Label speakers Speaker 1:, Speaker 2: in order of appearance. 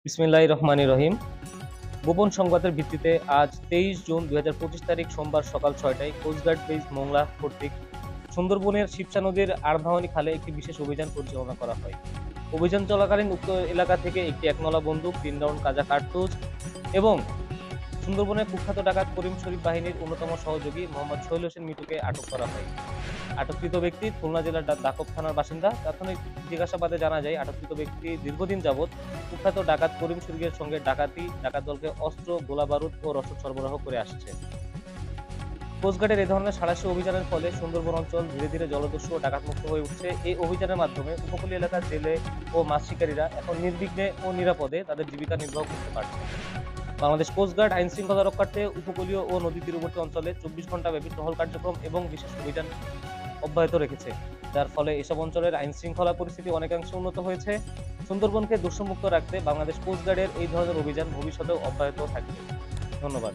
Speaker 1: বিসমিল্লাহির রহমানির রহিম। গোপন সংবাদের ভিত্তিতে আজ ২৩ জুন ২০২৫ তারিখ সোমবার সকাল ৬টায় কোস্টগার্ড বেস মোংলা কর্তৃক সুন্দরবনের শিবসা নদীর আড়ভাঙানি খালে একটি বিশেষ অভিযান পরিচালনা করা হয়। অভিযান চলাকালীন উক্ত এলাকা থেকে একটি একনলা বন্দুক, ৩ রাউন্ড কাজা কার্তুজ এবং সুন্দরবনের কুখ্যাত ডাকাত করিম শরীফ বাহিনীর অন্যতম সহযোগী মোহাম্মদ সোহেল হোসেন মিতুকে আটক করা হয়। আটককৃত ব্যক্তি খুলনা জেলার দাকব থানার বাসিন্দা। প্রাথমিক জিজ্ঞাসাবাদে জানা যায়, আটককৃত ব্যক্তি দীর্ঘদিন যাবৎ কুখ্যাত ডাকাত করিম শরীফের সঙ্গে ডাকাত দলকে অস্ত্র, গোলাবারুদ ও রসদ সরবরাহ করে আসছে। কোস্টগার্ডের এ ধরনের সাঁড়াশি অভিযানের ফলে সুন্দরবন অঞ্চল ধীরে ধীরে জলদস্যু ও ডাকাতমুক্ত হয়ে উঠছে। এই অভিযানের মাধ্যমে উপকূলীয় এলাকার জেলে ও মাছ শিকারীরা এখন নির্বিঘ্নে ও নিরাপদে তাদের জীবিকা নির্বাহ করতে পারছে। বাংলাদেশ কোস্টগার্ড আইন শৃঙ্খলা রক্ষার্থে উপকূলীয় ও নদী তীরবর্তী অঞ্চলে ২৪ ঘন্টা ব্যাপী টহল কার্যক্রম এবং বিশেষ অভিযান অব্যাহত রেখেছে, যার ফলে এসব অঞ্চলের আইন শৃঙ্খলা পরিস্থিতি অনেকাংশে উন্নত হয়েছে। সুন্দরবনকে দূষণমুক্ত রাখতে বাংলাদেশ কোস্টগার্ডের এই ধরনের অভিযান ভবিষ্যতেও অব্যাহত থাকবে। ধন্যবাদ।